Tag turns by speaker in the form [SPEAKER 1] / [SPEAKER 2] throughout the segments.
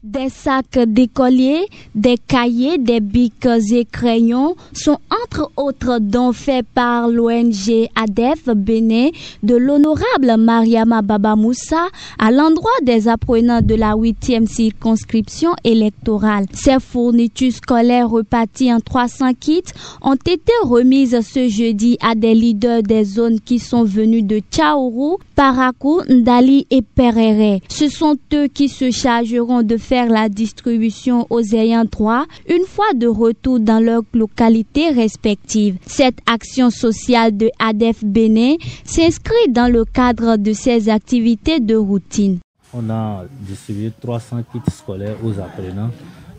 [SPEAKER 1] Des sacs d'écoliers, des cahiers, des bics et crayons sont entre autres dons faits par l'ONG ADEF Bénin de l'honorable Mariama Baba Moussa à l'endroit des apprenants de la 8e circonscription électorale. Ces fournitures scolaires reparties en 300 kits ont été remises ce jeudi à des leaders des zones qui sont venus de Tchaourou, Parakou, Ndali et Perere. Ce sont eux qui se chargeront de faire la distribution aux ayants droit une fois de retour dans leurs localités respectives. Cette action sociale de ADEF Bénin s'inscrit dans le cadre de ses activités de routine.
[SPEAKER 2] On a distribué 300 kits scolaires aux apprenants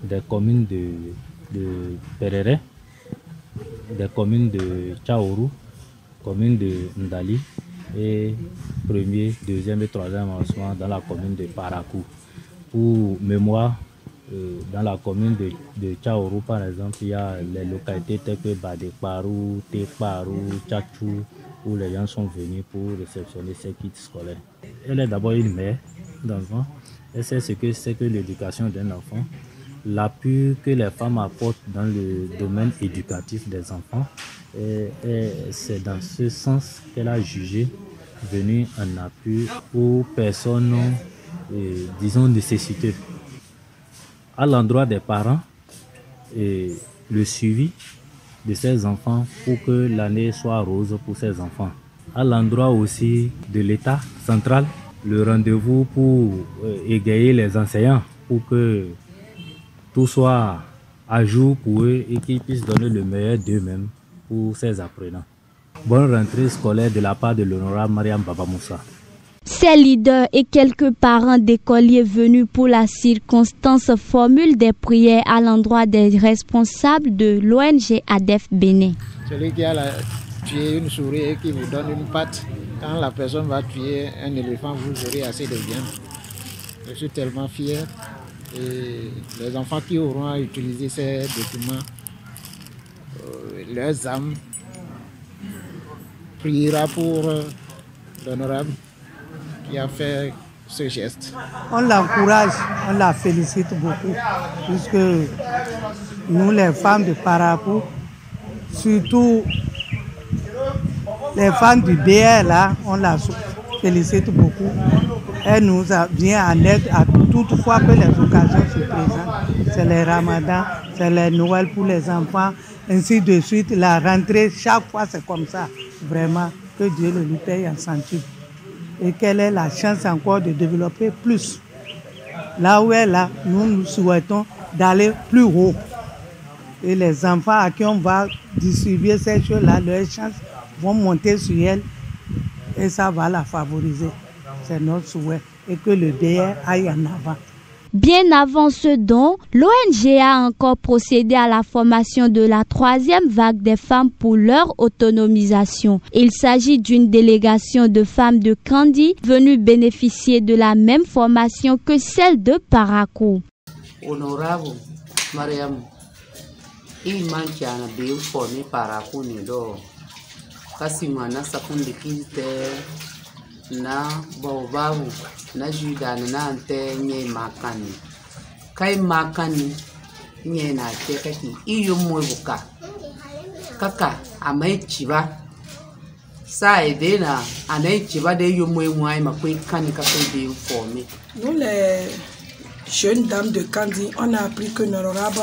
[SPEAKER 2] des communes de Perere, des communes de Tchaourou, commune de Ndali et premier, deuxième et troisième arrondissement dans la commune de Parakou. Pour mémoire, dans la commune de Tchaourou, par exemple, il y a les localités telles que Badekparou, Tekparou, Tchachou, où les gens sont venus pour réceptionner ces kits scolaires. Elle est d'abord une mère d'enfant. Elle sait ce que c'est que l'éducation d'un enfant, l'appui que les femmes apportent dans le domaine éducatif des enfants. Et c'est dans ce sens qu'elle a jugé venir en appui aux personnes, disons, nécessiteuses. À l'endroit des parents, et le suivi de ces enfants pour que l'année soit rose pour ces enfants. À l'endroit aussi de l'État central, le rendez-vous pour égayer les enseignants pour que tout soit à jour pour eux et qu'ils puissent donner le meilleur d'eux-mêmes pour ces apprenants. Bonne rentrée scolaire de la part de l'honorable Mariam Baba Moussa.
[SPEAKER 1] Ces leaders et quelques parents d'écoliers venus pour la circonstance formulent des prières à l'endroit des responsables de l'ONG ADEF Bénin.
[SPEAKER 3] Celui qui a tué une souris et qui vous donne une patte, quand la personne va tuer un éléphant, vous aurez assez de viande. Je suis tellement fier. Et les enfants qui auront à utiliser ces documents, leurs âmes priera pour l'honorable qui a fait ce geste.
[SPEAKER 4] On l'encourage, on la félicite beaucoup, puisque nous, les femmes de Parakou, surtout les femmes du BR, là, on la félicite beaucoup. Elle nous vient en aide à toute fois que les occasions se présentent. C'est les ramadans, c'est les Noël pour les enfants, ainsi de suite. La rentrée, chaque fois c'est comme ça. Vraiment, que Dieu le lui paye en centuple. Et qu'elle ait la chance encore de développer plus. Là où elle est là, nous souhaitons d'aller plus haut. Et les enfants à qui on va distribuer ces choses-là, leurs chances vont monter sur elle et ça va la favoriser. C'est notre souhait et que le BR aille en avant.
[SPEAKER 1] Bien avant ce don, l'ONG a encore procédé à la formation de la 3e vague des femmes pour leur autonomisation. Il s'agit d'une délégation de femmes de Kandi venues bénéficier de la même formation que celle de Parakou.
[SPEAKER 5] Honorable Mariam, il manque un bio formé Parakou Nido. Kasimana sakundi kite na baobabu na juda na ante nye makani kai makani nye na te kaki iyo mwebuka kaka amai chiba sa edena anai chiba de yo mwai makwe kani kaka de formé.
[SPEAKER 6] Nous les jeunes dames de Kandi, on a appris que l'honorable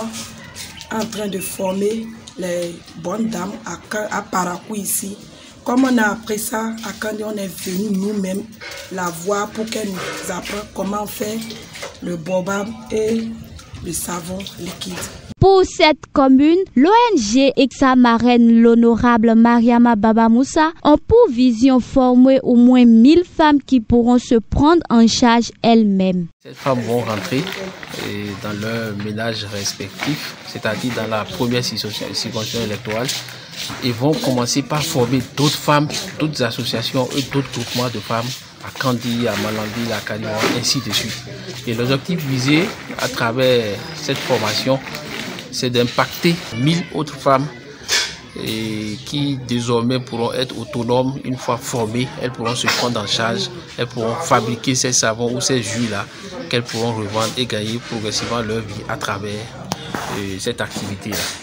[SPEAKER 6] est en train de former les bonnes dames à Parakou ici. Comme on a appris ça à Kandi, on est venu nous-mêmes la voir pour qu'elle nous apprenne comment faire le boba et le savon liquide.
[SPEAKER 1] Pour cette commune, l'ONG et sa marraine, l'honorable Mariama Baba Moussa, ont pour vision former au moins 1000 femmes qui pourront se prendre en charge elles-mêmes.
[SPEAKER 7] Ces femmes vont rentrer dans leur ménage respectif, c'est-à-dire dans la première circonscription électorale, et vont commencer par former d'autres femmes, d'autres associations et d'autres groupements de femmes à Kandi, à Malandi, à Kaliwa, ainsi de suite. Et l'objectif visé à travers cette formation, c'est d'impacter 1000 autres femmes et qui désormais pourront être autonomes. Une fois formées, elles pourront se prendre en charge, elles pourront fabriquer ces savons ou ces jus-là qu'elles pourront revendre et gagner progressivement leur vie à travers cette activité-là.